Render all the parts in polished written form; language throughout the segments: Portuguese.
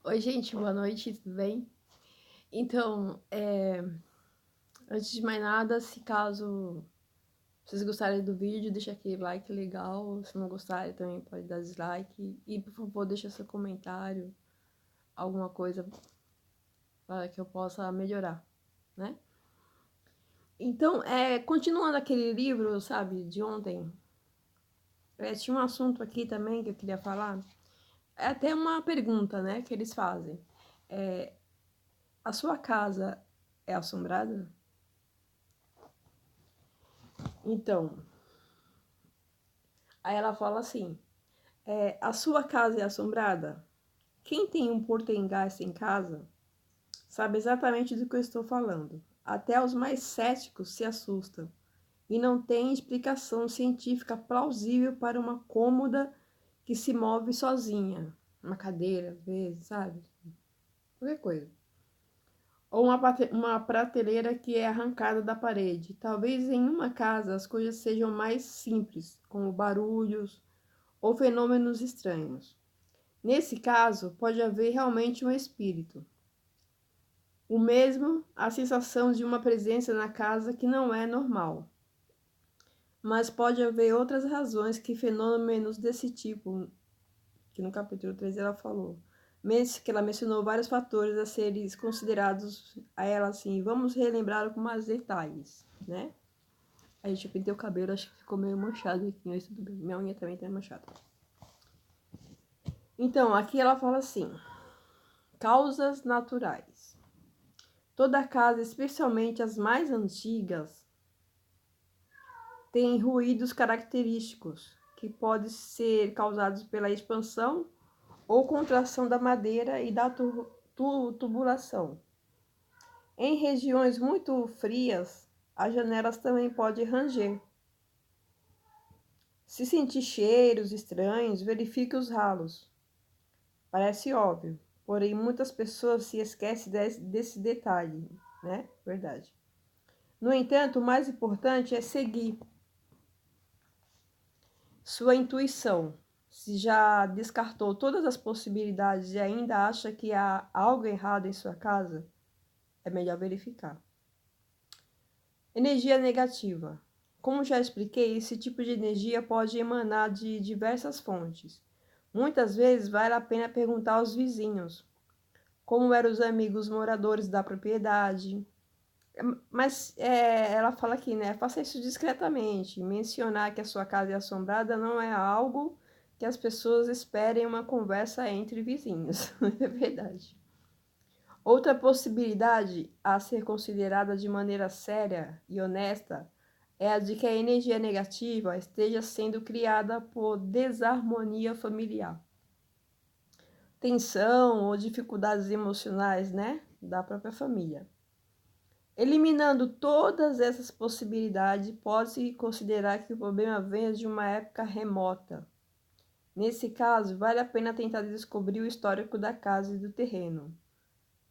Oi, gente, boa noite, tudo bem? Então, antes de mais nada, se caso vocês gostarem do vídeo, deixa aquele like legal. Se não gostarem, também pode dar dislike. E, por favor, deixa seu comentário, alguma coisa para que eu possa melhorar, né? Então, continuando aquele livro, sabe, de ontem, tinha um assunto aqui também que eu queria falar. É até uma pergunta, né, que eles fazem. A sua casa é assombrada? Então, aí ela fala assim: a sua casa é assombrada? Quem tem um porta-engás em casa sabe exatamente do que eu estou falando. Até os mais céticos se assustam e não tem explicação científica plausível para uma cômoda que se move sozinha. Uma cadeira, às vezes, sabe? Qualquer coisa. Ou uma prateleira que é arrancada da parede. Talvez em uma casa as coisas sejam mais simples, como barulhos ou fenômenos estranhos. Nesse caso, pode haver realmente um espírito. O mesmo, a sensação de uma presença na casa que não é normal. Mas pode haver outras razões que fenômenos desse tipo, que no capítulo 3 ela falou. Que ela mencionou vários fatores a serem considerados a ela assim, vamos relembrar com mais detalhes, né? A gente pintei o cabelo, acho que ficou meio manchado aqui, mas tudo bem. Minha unha também tá manchada. Então, aqui ela fala assim: causas naturais. Toda casa, especialmente as mais antigas, tem ruídos característicos que podem ser causados pela expansão ou contração da madeira e da tubulação. Em regiões muito frias, as janelas também podem ranger. Se sentir cheiros estranhos, verifique os ralos. Parece óbvio, porém muitas pessoas se esquecem desse detalhe, né? Verdade. No entanto, o mais importante é seguir sua intuição. Se já descartou todas as possibilidades e ainda acha que há algo errado em sua casa, é melhor verificar. Energia negativa. Como já expliquei, esse tipo de energia pode emanar de diversas fontes. Muitas vezes vale a pena perguntar aos vizinhos como eram os amigos moradores da propriedade. Mas ela fala aqui, né? Faça isso discretamente. Mencionar que a sua casa é assombrada não é algo que as pessoas esperem uma conversa entre vizinhos. É verdade. Outra possibilidade a ser considerada de maneira séria e honesta é a de que a energia negativa esteja sendo criada por desarmonia familiar, tensão ou dificuldades emocionais, né, da própria família. Eliminando todas essas possibilidades, pode-se considerar que o problema venha de uma época remota. Nesse caso, vale a pena tentar descobrir o histórico da casa e do terreno.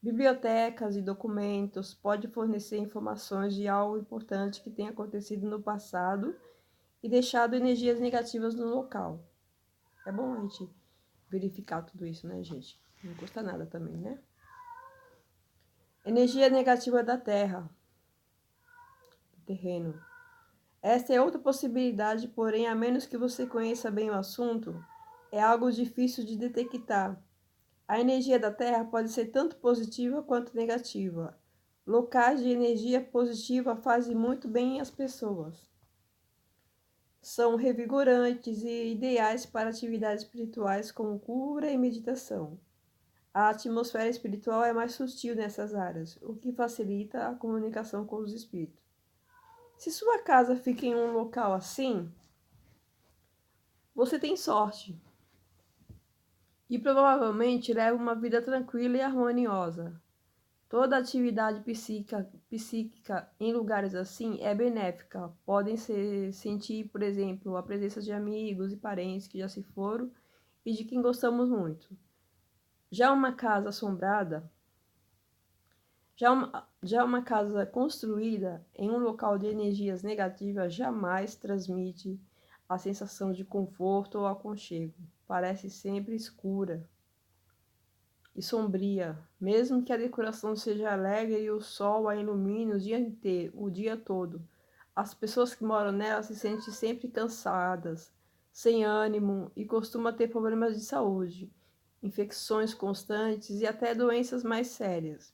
Bibliotecas e documentos podem fornecer informações de algo importante que tenha acontecido no passado e deixado energias negativas no local. É bom a gente verificar tudo isso, né, gente? Não custa nada também, né? Energia negativa da terra, do terreno. Essa é outra possibilidade, porém, a menos que você conheça bem o assunto, é algo difícil de detectar. A energia da Terra pode ser tanto positiva quanto negativa. Locais de energia positiva fazem muito bem às pessoas. São revigorantes e ideais para atividades espirituais como cura e meditação. A atmosfera espiritual é mais sutil nessas áreas, o que facilita a comunicação com os espíritos. Se sua casa fica em um local assim, você tem sorte e provavelmente leva uma vida tranquila e harmoniosa. Toda atividade psíquica em lugares assim é benéfica. Podem sentir, por exemplo, a presença de amigos e parentes que já se foram e de quem gostamos muito. Já uma casa assombrada, já uma casa construída em um local de energias negativas jamais transmite a sensação de conforto ou aconchego. Parece sempre escura. e sombria, mesmo que a decoração seja alegre e o sol a ilumine o dia inteiro, o dia todo. As pessoas que moram nela se sentem sempre cansadas, sem ânimo e costumam ter problemas de saúde, infecções constantes e até doenças mais sérias.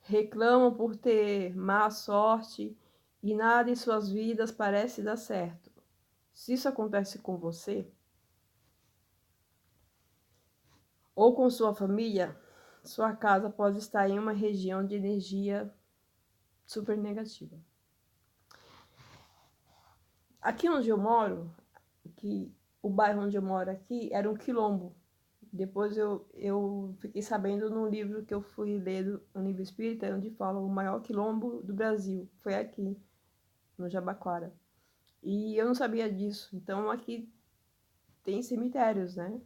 Reclamam por ter má sorte e nada em suas vidas parece dar certo. Se isso acontece com você ou com sua família, sua casa pode estar em uma região de energia super negativa. Aqui onde eu moro, que o bairro onde eu moro aqui era um quilombo. Depois eu fiquei sabendo num livro que eu fui ler no livro espírita, onde fala o maior quilombo do Brasil. Foi aqui, no Jabaquara. E eu não sabia disso. Então aqui tem cemitérios, né?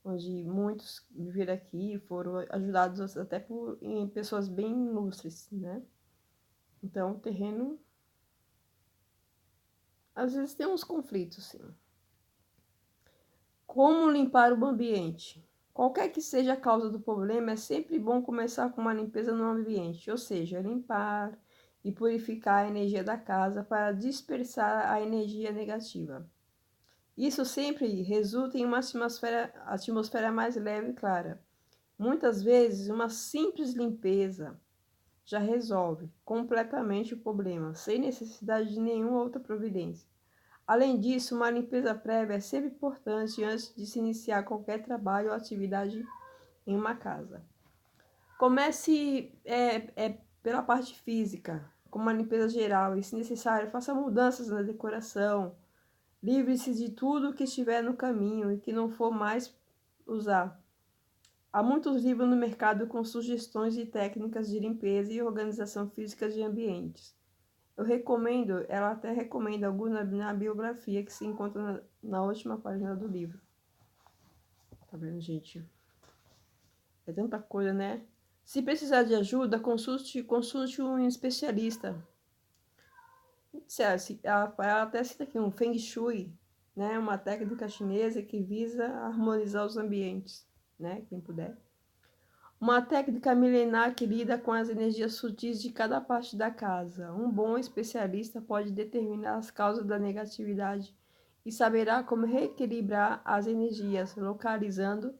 Onde muitos viveram aqui e foram ajudados até em pessoas bem ilustres, né? Então o terreno, às vezes tem uns conflitos, sim. Como limpar o ambiente? Qualquer que seja a causa do problema, é sempre bom começar com uma limpeza no ambiente, ou seja, limpar e purificar a energia da casa para dispersar a energia negativa. Isso sempre resulta em uma atmosfera mais leve e clara. Muitas vezes, uma simples limpeza já resolve completamente o problema, sem necessidade de nenhuma outra providência. Além disso, uma limpeza prévia é sempre importante antes de se iniciar qualquer trabalho ou atividade em uma casa. Comece pela parte física, com uma limpeza geral, e, se necessário, faça mudanças na decoração. Livre-se de tudo que estiver no caminho e que não for mais usar. Há muitos livros no mercado com sugestões de técnicas de limpeza e organização física de ambientes. Ela até recomenda alguns na biografia que se encontra na última página do livro. Tá vendo, gente? É tanta coisa, né? Se precisar de ajuda, consulte um especialista. Ela até cita aqui um Feng Shui, né? Uma técnica chinesa que visa harmonizar os ambientes, né? Quem puder. Uma técnica milenar que lida com as energias sutis de cada parte da casa. Um bom especialista pode determinar as causas da negatividade e saberá como reequilibrar as energias, localizando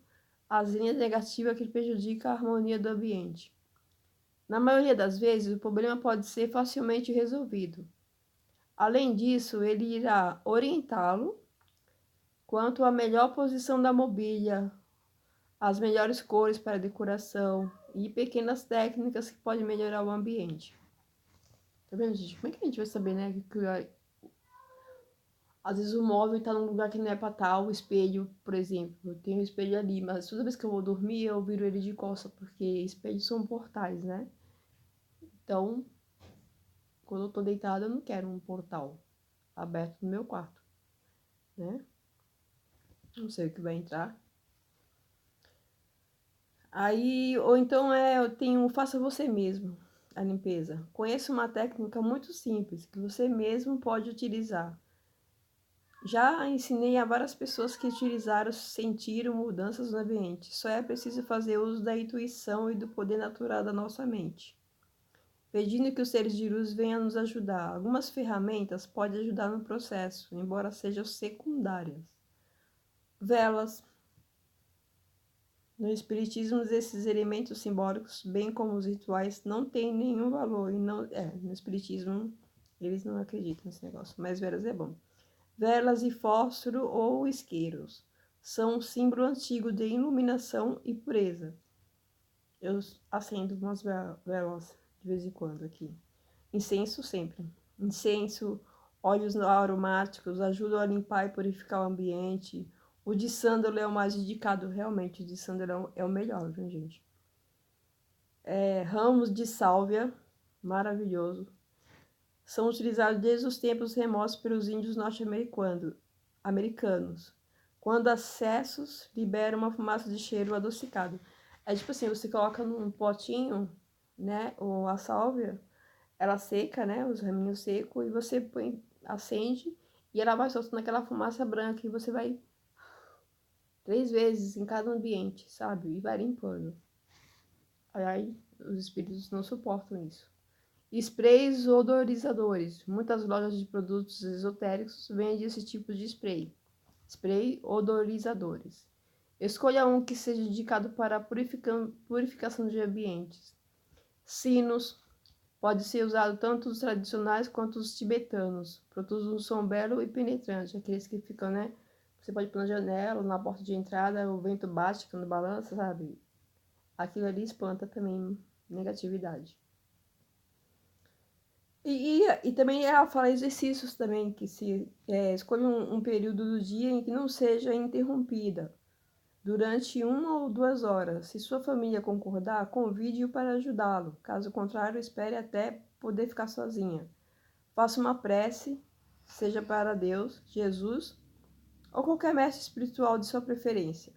as linhas negativas que prejudicam a harmonia do ambiente. Na maioria das vezes, o problema pode ser facilmente resolvido. Além disso, ele irá orientá-lo quanto à melhor posição da mobília, as melhores cores para decoração e pequenas técnicas que podem melhorar o ambiente. Tá vendo, gente? Como é que a gente vai saber, né? Às vezes o móvel tá num lugar que não é pra estar, o espelho, por exemplo. Eu tenho um espelho ali, mas toda vez que eu vou dormir, eu viro ele de costa, porque espelhos são portais, né? Então, quando eu tô deitada, eu não quero um portal aberto no meu quarto, né? Não sei o que vai entrar. Aí, ou então eu tenho, faça você mesmo a limpeza. Conheço uma técnica muito simples que você mesmo pode utilizar. Já ensinei a várias pessoas que utilizaram, sentiram mudanças no ambiente. Só é preciso fazer uso da intuição e do poder natural da nossa mente, pedindo que os seres de luz venham nos ajudar. Algumas ferramentas podem ajudar no processo, embora sejam secundárias. Velas. No espiritismo, esses elementos simbólicos, bem como os rituais, não têm nenhum valor. No espiritismo, eles não acreditam nesse negócio, mas velas é bom. Velas e fósforo ou isqueiros são um símbolo antigo de iluminação e pureza. Eu acendo umas velas de vez em quando aqui. Incenso sempre. Incenso, óleos aromáticos ajudam a limpar e purificar o ambiente. O de sândalo é o mais indicado, realmente. O de sândalo é o melhor, viu, gente? Ramos de sálvia, maravilhoso. São utilizados desde os tempos remotos pelos índios norte-americanos, quando acessos liberam uma fumaça de cheiro adocicado. É tipo assim, você coloca num potinho, né, ou a sálvia, ela seca, né, os raminhos secos, e você acende, e ela vai soltando aquela fumaça branca, e você vai 3 vezes em cada ambiente, sabe? E vai limpando. Aí os espíritos não suportam isso. Sprays odorizadores. Muitas lojas de produtos esotéricos vendem esse tipo de spray. Spray odorizadores. Escolha um que seja indicado para a purificação de ambientes. Sinos. Pode ser usado tanto os tradicionais quanto os tibetanos. Produzem um som belo e penetrante. Aqueles que ficam, né? Você pode pôr na janela, na porta de entrada, o vento bate quando balança, sabe? Aquilo ali espanta também negatividade. E também ela fala exercícios também, que se escolha um período do dia em que não seja interrompida, durante 1 ou 2 horas. Se sua família concordar, convide-o para ajudá-lo. Caso contrário, espere até poder ficar sozinha. Faça uma prece, seja para Deus, Jesus ou qualquer mestre espiritual de sua preferência.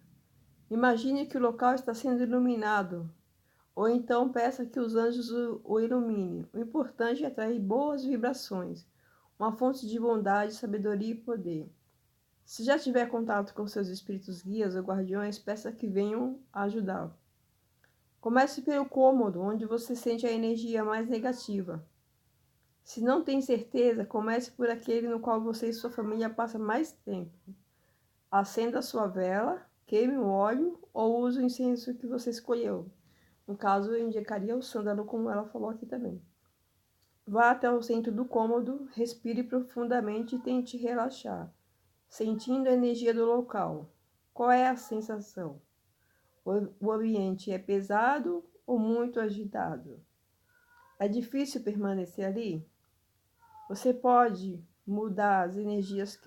Imagine que o local está sendo iluminado, ou então peça que os anjos o iluminem. O importante é atrair boas vibrações, uma fonte de bondade, sabedoria e poder. Se já tiver contato com seus espíritos guias ou guardiões, peça que venham ajudá-lo. Comece pelo cômodo, onde você sente a energia mais negativa. Se não tem certeza, comece por aquele no qual você e sua família passam mais tempo. Acenda a sua vela, queime o óleo ou use o incenso que você escolheu. No caso, eu indicaria o sândalo, como ela falou aqui também. Vá até o centro do cômodo, respire profundamente e tente relaxar, sentindo a energia do local. Qual é a sensação? O ambiente é pesado ou muito agitado? É difícil permanecer ali? Você pode mudar as energias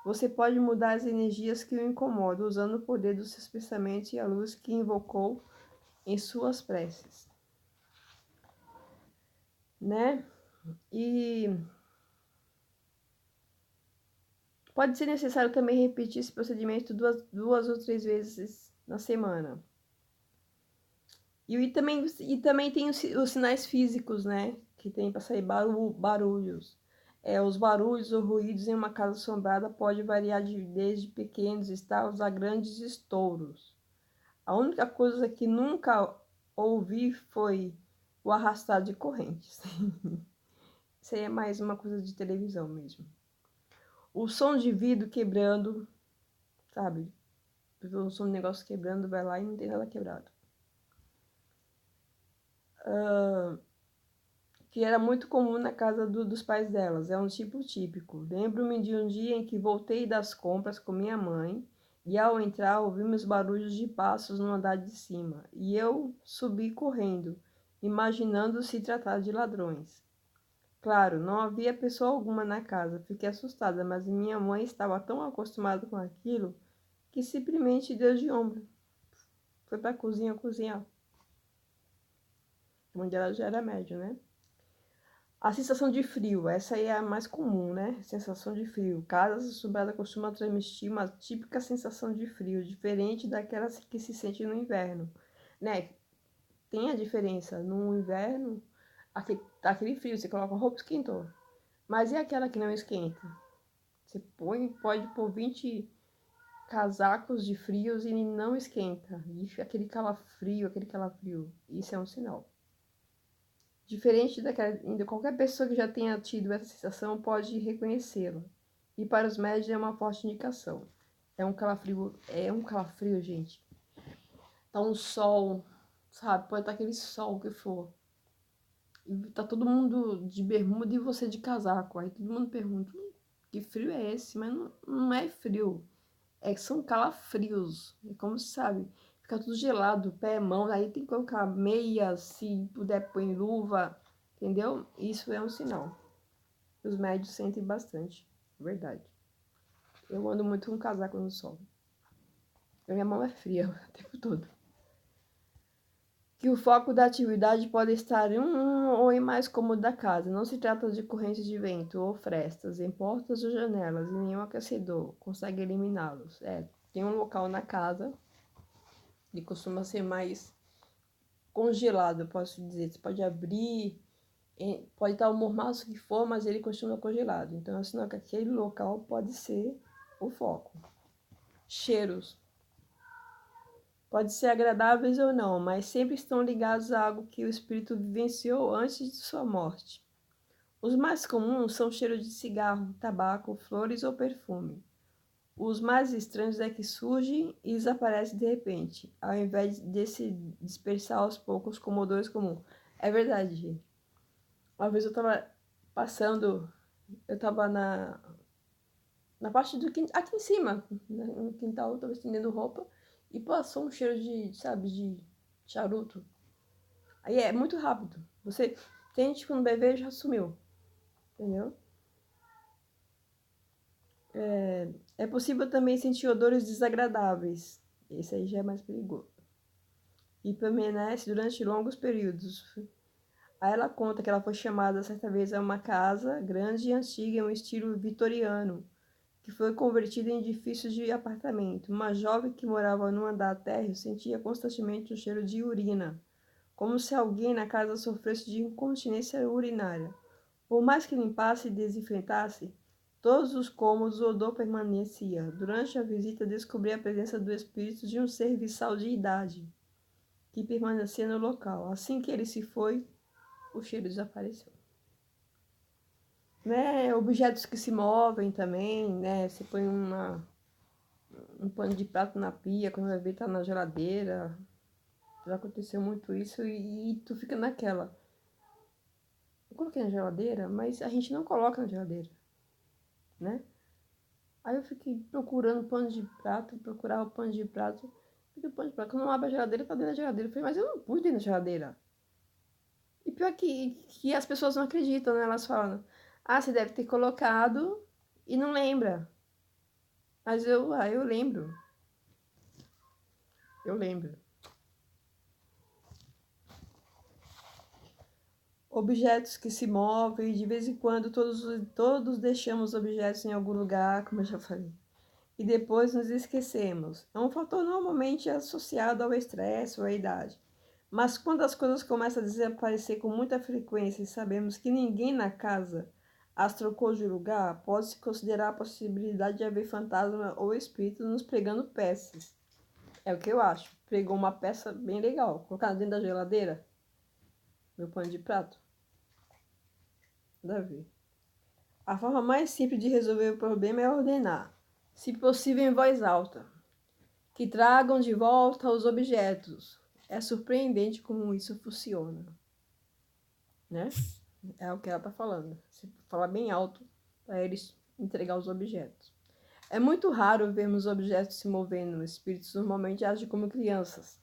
você pode mudar as energias que o incomodam usando o poder dos seus pensamentos e a luz que invocou em suas preces, né? E pode ser necessário também repetir esse procedimento duas ou 3 vezes na semana. E também tem os sinais físicos, né? Que tem para sair barulhos. Os barulhos ou ruídos em uma casa assombrada pode variar desde pequenos estalos a grandes estouros. A única coisa que nunca ouvi foi o arrastar de correntes. Isso aí é mais uma coisa de televisão mesmo. O som de vidro quebrando, sabe? O som de negócio quebrando, vai lá e não tem nada quebrado. Que era muito comum na casa dos pais delas. É um tipo típico. Lembro-me de um dia em que voltei das compras com minha mãe e ao entrar ouvimos barulhos de passos no andar de cima e eu subi correndo, imaginando se tratar de ladrões. Claro, não havia pessoa alguma na casa. Fiquei assustada, mas minha mãe estava tão acostumada com aquilo que simplesmente deu de ombro. Foi para a cozinha cozinhar. Onde ela já era média, né? A sensação de frio, essa aí é a mais comum, né? Sensação de frio. Casas assombradas costumam transmitir uma típica sensação de frio, diferente daquela que se sente no inverno, né? Tem a diferença. No inverno, aquele frio, você coloca a roupa, esquentou. Mas e aquela que não esquenta? Você pode pôr 20 casacos de frios e não esquenta. E aquele calafrio, aquele calafrio. Isso é um sinal. Diferente de qualquer pessoa que já tenha tido essa sensação pode reconhecê-la. E para os médicos é uma forte indicação. É um calafrio, gente. Tá um sol, sabe? Pode estar aquele sol que for. E tá todo mundo de bermuda e você de casaco. Aí todo mundo pergunta, que frio é esse? Mas não é frio. É que são calafrios. É como se sabe, fica tudo gelado, pé, mão. Aí tem que colocar meia, se puder põe luva. Entendeu? Isso é um sinal. Os médios sentem bastante. Verdade. Eu ando muito com casaco no sol. A minha mão é fria o tempo todo. Que o foco da atividade pode estar em um ou em mais cômodos da casa. Não se trata de correntes de vento ou frestas em portas ou janelas e nenhum aquecedor consegue eliminá-los. Tem um local na casa que costuma ser mais congelado, posso dizer. Você pode abrir, pode estar o mormaço que for, mas ele continua congelado. Então é sinal que aquele local pode ser o foco. Cheiros. Pode ser agradáveis ou não, mas sempre estão ligados a algo que o espírito vivenciou antes de sua morte. Os mais comuns são cheiros de cigarro, tabaco, flores ou perfume. Os mais estranhos é que surgem e desaparecem de repente, ao invés de se dispersar aos poucos como odores comuns. É verdade, gente. Uma vez eu tava passando, eu tava na parte do quintal, aqui em cima, no quintal, eu tava estendendo roupa e passou um cheiro de, sabe, de charuto. Aí é muito rápido. Você tente quando beber já sumiu, entendeu? É possível também sentir odores desagradáveis. Esse aí já é mais perigoso. E permanece durante longos períodos. Aí ela conta que ela foi chamada certa vez a uma casa grande e antiga em um estilo vitoriano, que foi convertida em edifício de apartamento. Uma jovem que morava no andar térreo sentia constantemente o cheiro de urina, como se alguém na casa sofresse de incontinência urinária. Por mais que limpasse e desinfetasse todos os cômodos, o odor permanecia. Durante a visita, descobri a presença do espírito de um serviçal de idade, que permanecia no local. Assim que ele se foi, o cheiro desapareceu. Né? Objetos que se movem também, né? Você põe um pano de prato na pia, quando vai ver tá na geladeira. Já aconteceu muito isso e tu fica naquela. Eu coloquei na geladeira, mas a gente não coloca na geladeira, né? Aí eu fiquei procurando pano de prato, procurava o pano de prato. Fiquei o pano de prato. Quando eu abro a geladeira, tá dentro da geladeira. Eu falei, mas eu não pus dentro da geladeira. E pior que as pessoas não acreditam, né? Elas falam, ah, você deve ter colocado e não lembra. Mas eu lembro. Eu lembro. Objetos que se movem, de vez em quando todos deixamos objetos em algum lugar, como eu já falei. E depois nos esquecemos. É um fator normalmente associado ao estresse ou à idade. Mas quando as coisas começam a desaparecer com muita frequência e sabemos que ninguém na casa as trocou de lugar, pode-se considerar a possibilidade de haver fantasma ou espírito nos pregando peças. É o que eu acho. Pregou uma peça bem legal. Colocar dentro da geladeira, meu pano de prato. Nada a ver. A forma mais simples de resolver o problema é ordenar, se possível em voz alta, que tragam de volta os objetos. É surpreendente como isso funciona, né? É o que ela está falando. Se falar bem alto para eles entregar os objetos. É muito raro vermos objetos se movendo. Espíritos normalmente agem como crianças.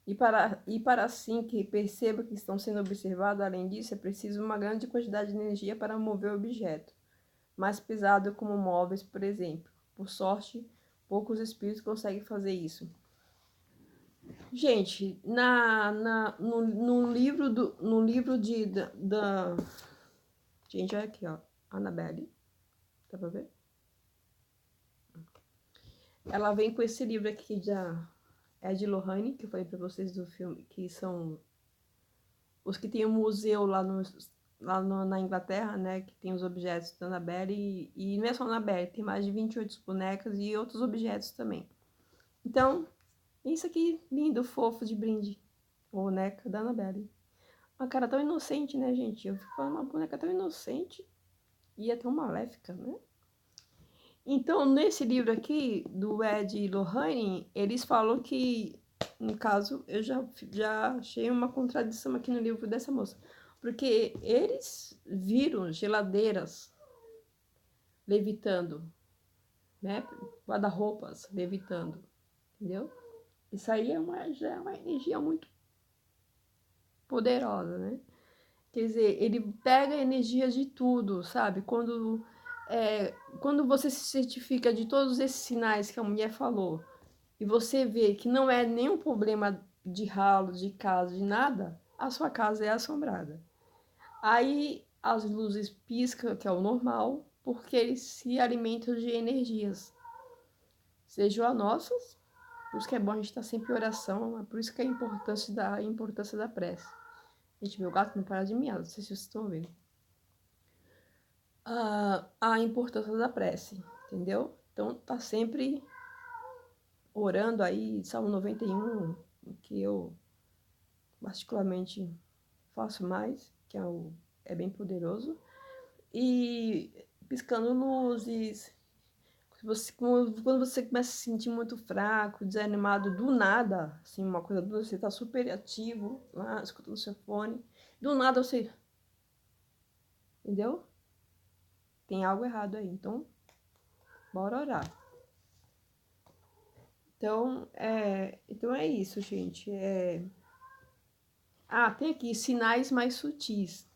E para assim que perceba que estão sendo observados, além disso, é preciso uma grande quantidade de energia para mover o objeto, mais pesado como móveis, por exemplo. Por sorte, poucos espíritos conseguem fazer isso. Gente, no livro da. Gente, olha aqui, ó. Annabelle. Dá pra ver? Ela vem com esse livro aqui da Ed Lohane, que eu falei pra vocês do filme, que são os que tem um museu na Inglaterra, né? Que tem os objetos da Annabelle. E não é só Annabelle, tem mais de 28 bonecas e outros objetos também. Então, isso aqui, lindo, fofo de brinde. Boneca da Annabelle. Uma cara tão inocente, né, gente? Eu fico falando, uma boneca tão inocente e é tão maléfica, né? Então, nesse livro aqui, do Ed Lohane, eles falam que, no caso, eu já achei uma contradição aqui no livro dessa moça. Porque eles viram geladeiras levitando, né? Guarda-roupas levitando, entendeu? Isso aí já é uma energia muito poderosa, né? Quer dizer, ele pega a energia de tudo, sabe? Quando você se certifica de todos esses sinais que a mulher falou, e você vê que não é nenhum problema de ralo, de casa, de nada, a sua casa é assombrada. Aí as luzes piscam, que é o normal, porque eles se alimentam de energias. Sejam as nossas, por isso que é bom a gente estar sempre em oração, é por isso que é a importância da prece. Gente, meu gato não para de miar, não sei se vocês estão vendo. A importância da prece, entendeu? Então, tá sempre orando aí, Salmo 91, que eu particularmente faço mais, que é bem poderoso, e piscando luzes. Quando você começa a se sentir muito fraco, desanimado do nada, assim, uma coisa do você tá super ativo lá, escutando o seu fone, do nada você. Entendeu? Tem algo errado aí. Então, bora orar. Então é isso, gente. Tem aqui sinais mais sutis.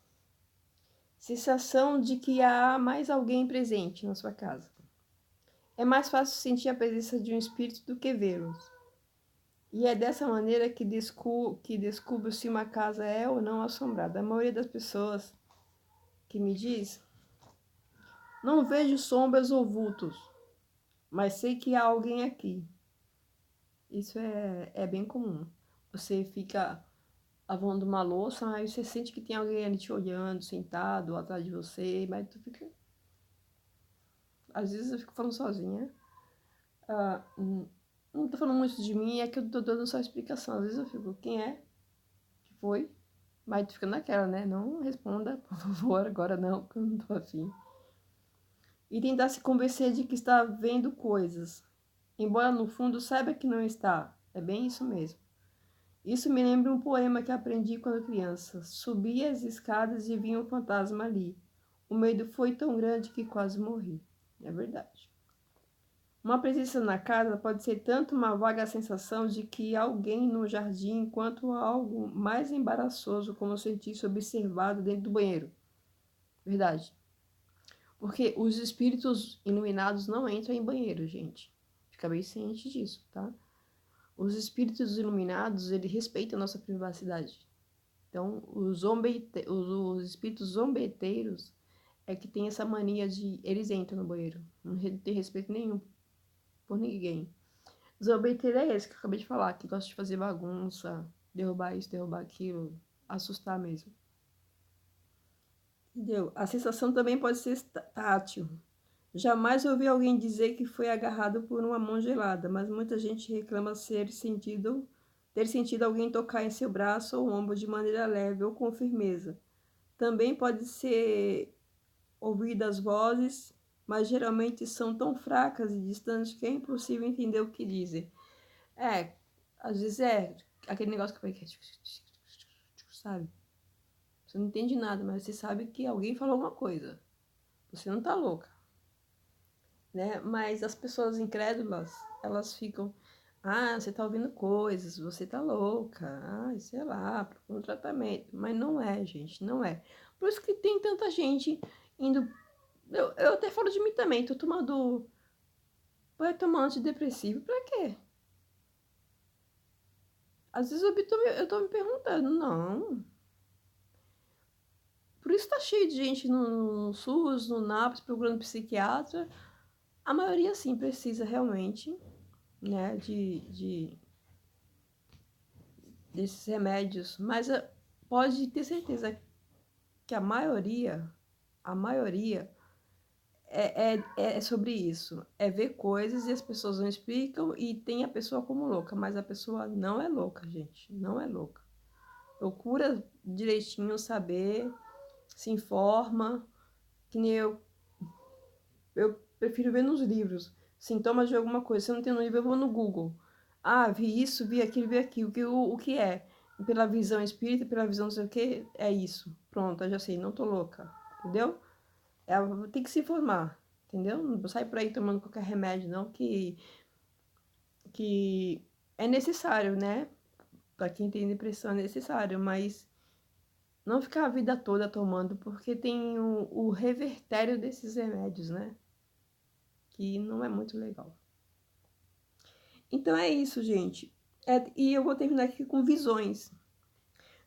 Sensação de que há mais alguém presente na sua casa. É mais fácil sentir a presença de um espírito do que vê-los. E é dessa maneira que descubro se uma casa é ou não assombrada. A maioria das pessoas que me diz, não vejo sombras ou vultos, mas sei que há alguém aqui. Isso é bem comum. Você fica lavando uma louça, aí você sente que tem alguém ali te olhando, sentado atrás de você, mas tu fica... Às vezes eu fico falando sozinha. Não tô falando muito de mim, é que eu tô dando só explicação. Às vezes eu fico, quem é? Que foi? Mas tu fica naquela, né? Não responda, por favor, agora não, porque eu não tô afim. E tentar se convencer de que está vendo coisas, embora no fundo saiba que não está. É bem isso mesmo. Isso me lembra um poema que aprendi quando criança. Subi as escadas e vi um fantasma ali. O medo foi tão grande que quase morri. É verdade. Uma presença na casa pode ser tanto uma vaga sensação de que alguém no jardim, quanto algo mais embaraçoso, como sentir-se observado dentro do banheiro. Verdade. Porque os espíritos iluminados não entram em banheiro, gente. Fica bem ciente disso, tá? Os espíritos iluminados, eles respeitam a nossa privacidade. Então, os espíritos zombeteiros é que tem essa mania de... Eles entram no banheiro. Não tem respeito nenhum por ninguém. Zombeteiro é esse que eu acabei de falar, que gosta de fazer bagunça, derrubar isso, derrubar aquilo, assustar mesmo. Entendeu? A sensação também pode ser tátil. Jamais ouvi alguém dizer que foi agarrado por uma mão gelada, mas muita gente reclama ter sentido alguém tocar em seu braço ou ombro de maneira leve ou com firmeza. Também pode ser ouvidas vozes, mas geralmente são tão fracas e distantes que é impossível entender o que dizem. Às vezes é aquele negócio que vai, sabe? Você não entende nada, mas você sabe que alguém falou alguma coisa. Você não tá louca, né? Mas as pessoas incrédulas, elas ficam, você tá ouvindo coisas, você tá louca, sei lá, procura um tratamento. Mas não é, gente, não é. Por isso que tem tanta gente indo... Eu até falo de mim também, tô tomando... Vai tomar antidepressivo, pra quê? Às vezes eu tô me perguntando, não. Por isso tá cheio de gente no SUS, no NAPS, procurando psiquiatra. A maioria, sim, precisa realmente, né, desses remédios. Mas pode ter certeza que a maioria é sobre isso. É ver coisas e as pessoas não explicam e tem a pessoa como louca. Mas a pessoa não é louca, gente. Não é louca. Procura direitinho saber, se informa, que nem eu prefiro ver nos livros. Sintomas de alguma coisa. Se eu não tenho no livro, eu vou no Google. Vi isso, vi aquilo, vi aquilo. O que é? Pela visão espírita, pela visão não sei o que, é isso. Pronto, eu já sei, não tô louca. Entendeu? Tem que se informar. Entendeu? Não sai por aí tomando qualquer remédio, não, que é necessário, né? Para quem tem depressão é necessário, mas não ficar a vida toda tomando, porque tem o revertério desses remédios, né? Que não é muito legal. Então é isso, gente. E eu vou terminar aqui com visões.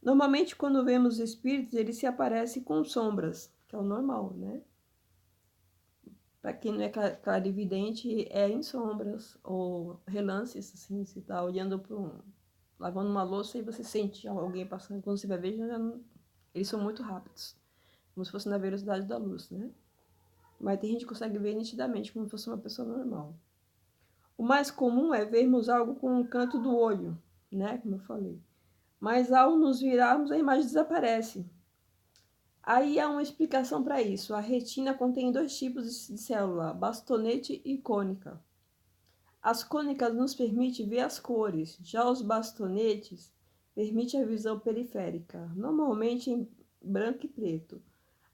Normalmente, quando vemos espíritos, eles se aparecem com sombras, que é o normal, né? Para quem não é clarividente, é em sombras, ou relances, assim, você tá olhando para lavando uma louça e você sente alguém passando, quando você vai ver, eles são muito rápidos, como se fosse na velocidade da luz, né? Mas tem gente que consegue ver nitidamente, como se fosse uma pessoa normal. O mais comum é vermos algo com um canto do olho, né? Como eu falei. Mas ao nos virarmos, a imagem desaparece. Aí há uma explicação para isso. A retina contém dois tipos de célula, bastonete e cônica. As cônicas nos permitem ver as cores, já os bastonetes permitem a visão periférica, normalmente em branco e preto.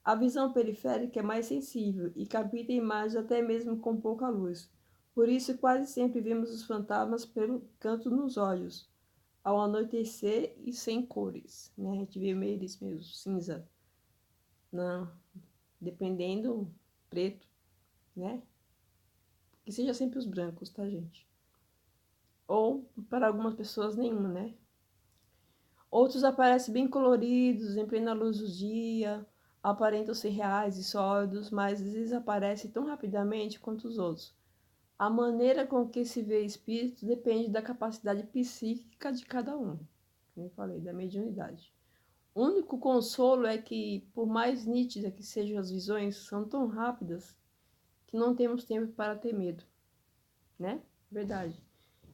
A visão periférica é mais sensível e capta imagens até mesmo com pouca luz. Por isso, quase sempre vemos os fantasmas pelo canto nos olhos, ao anoitecer e sem cores, né? A gente vê eles mesmo, cinza, não, dependendo, preto, né? Que seja sempre os brancos, tá, gente? Ou, para algumas pessoas, nenhum, né? Outros aparecem bem coloridos, em plena luz do dia, aparentam ser reais e sólidos, mas desaparecem tão rapidamente quanto os outros. A maneira com que se vê espírito depende da capacidade psíquica de cada um, como eu falei, da mediunidade. O único consolo é que, por mais nítidas que sejam as visões, são tão rápidas que não temos tempo para ter medo, né? Verdade.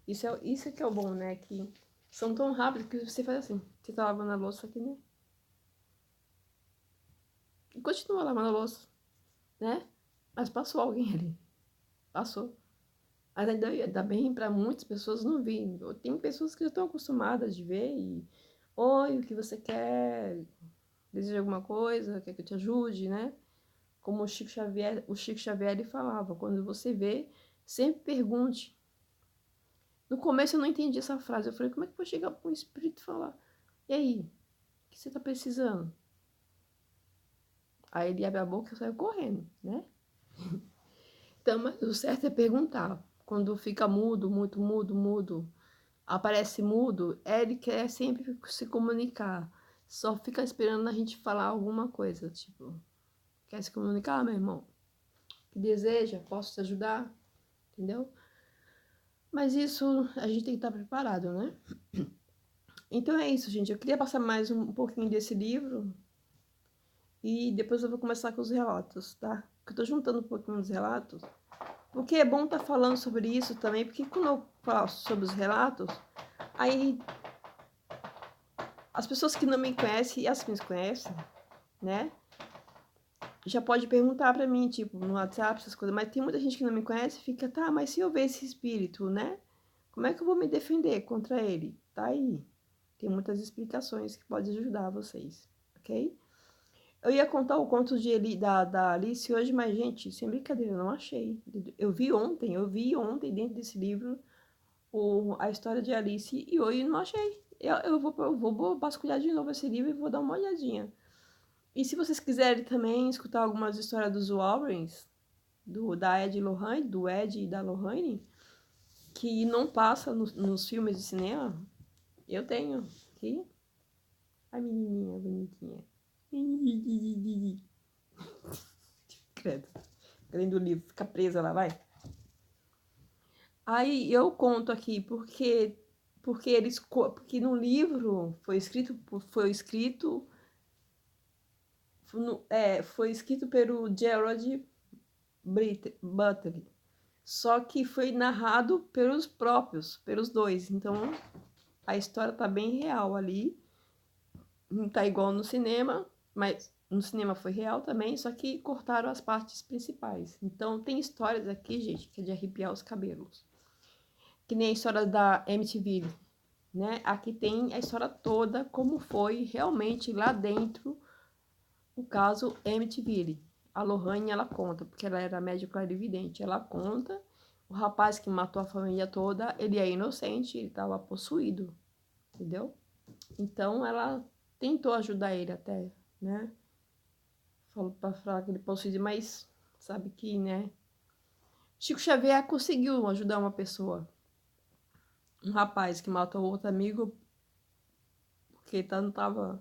Isso é que é o bom, né? Que são tão rápidos que você faz assim. Você tá lavando a louça aqui, né? E continua lavando a louça, né? Mas passou alguém ali. Passou. Mas ainda bem, para muitas pessoas não vi. Tem pessoas que já estão acostumadas de ver e... Oi, o que você quer? Deseja alguma coisa? Quer que eu te ajude, né? Como o Chico Xavier ele falava, quando você vê, sempre pergunte. No começo eu não entendi essa frase. Eu falei, como é que eu vou chegar para um espírito e falar? E aí, o que você está precisando? Aí ele abre a boca e sai correndo, né? Então, mas o certo é perguntar. Quando fica mudo, muito mudo, mudo, aparece mudo, ele quer sempre se comunicar. Só fica esperando a gente falar alguma coisa, tipo, quer se comunicar, meu irmão? Que deseja? Posso te ajudar? Entendeu? Mas isso a gente tem que estar preparado, né? Então é isso, gente. Eu queria passar mais um pouquinho desse livro e depois eu vou começar com os relatos, tá? Porque eu tô juntando um pouquinho dos relatos. Porque é bom estar falando sobre isso também, porque quando eu falo sobre os relatos, aí as pessoas que não me conhecem e as que me conhecem, né? Já pode perguntar pra mim, tipo, no WhatsApp, essas coisas. Mas tem muita gente que não me conhece e fica, tá, mas se eu ver esse espírito, né? Como é que eu vou me defender contra ele? Tá aí. Tem muitas explicações que podem ajudar vocês, ok? Eu ia contar o conto da Alice hoje, mas, gente, sem brincadeira, eu não achei. Eu vi ontem dentro desse livro a história de Alice e hoje não achei. Eu vou vasculhar de novo esse livro e vou dar uma olhadinha. E se vocês quiserem também escutar algumas histórias dos Warrens, da Ed Lorraine, do Ed e da Lorraine, que não passa nos filmes de cinema, eu tenho aqui. A menininha bonitinha. Credo. Lendo o livro, fica presa lá, vai. Aí eu conto aqui porque no livro foi escrito pelo Gerald Butler. Só que foi narrado pelos dois. Então a história tá bem real ali. Não tá igual no cinema, mas no cinema foi real também, só que cortaram as partes principais. Então tem histórias aqui, gente, que é de arrepiar os cabelos. Que nem a história da MTV, né? Aqui tem a história toda, como foi realmente lá dentro o caso MTV. A Lohane, ela conta, porque ela era médica clarividente, ela conta, o rapaz que matou a família toda, ele é inocente, ele estava possuído, entendeu? Então, ela tentou ajudar ele até, né? Falou para falar que ele possuído, mas sabe que, né? Chico Xavier conseguiu ajudar uma pessoa, um rapaz que matou outro amigo, porque não tava,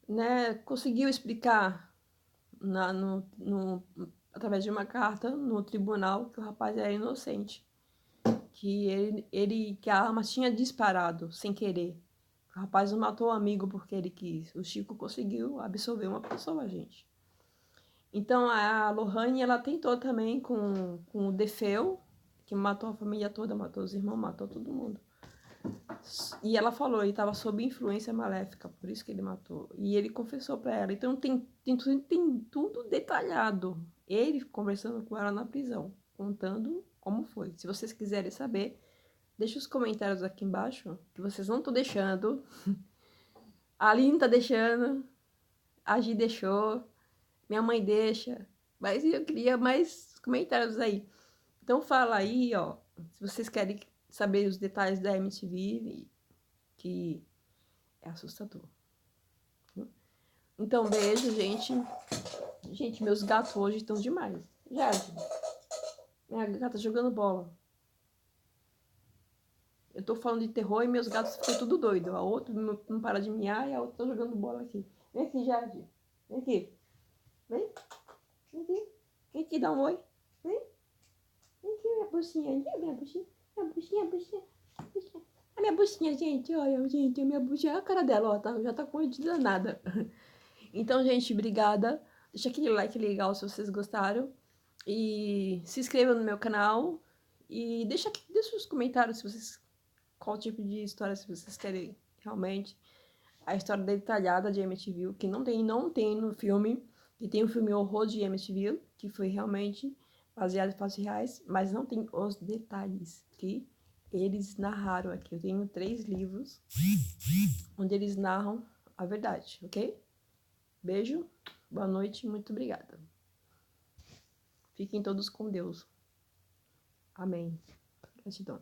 né? Conseguiu explicar através de uma carta no tribunal que o rapaz era inocente, que que a arma tinha disparado sem querer. O rapaz não matou o amigo porque ele quis. O Chico conseguiu absolver uma pessoa, gente. Então a Lohane, ela tentou também com o Defeu, que matou a família toda, matou os irmãos, matou todo mundo. E ela falou, ele estava sob influência maléfica, por isso que ele matou. E ele confessou para ela. Então tem tudo detalhado. Ele conversando com ela na prisão, contando como foi. Se vocês quiserem saber, deixa os comentários aqui embaixo, que vocês não estão deixando. A Aline tá deixando, a Gi deixou, minha mãe deixa. Mas eu queria mais comentários aí. Então fala aí, ó, se vocês querem saber os detalhes da MTV, que é assustador. Então, beijo, gente. Gente, meus gatos hoje estão demais. Jade, minha gata jogando bola. Eu tô falando de terror e meus gatos ficam tudo doido. A outra não para de miar e a outra tá jogando bola aqui. Vem aqui, Jade. Vem aqui. Vem. Vem aqui. Vem aqui, dá um oi. Vem. Vem aqui, minha buchinha. Minha buchinha. Minha buchinha, buchinha. A minha buchinha, gente. Olha, gente, a minha buchinha. Olha a cara dela, ó. Já tá com medo de danada. Então, gente, obrigada. Deixa aquele like legal se vocês gostaram. E se inscreva no meu canal. E deixa os comentários se vocês, qual tipo de história se vocês querem realmente. A história detalhada de Amityville, que não tem no filme. E tem um filme Horror de Amityville, que foi realmente baseado em fatos reais, mas não tem os detalhes que eles narraram aqui. Eu tenho 3 livros onde eles narram a verdade, ok? Beijo, boa noite, muito obrigada. Fiquem todos com Deus. Amém. Gratidão.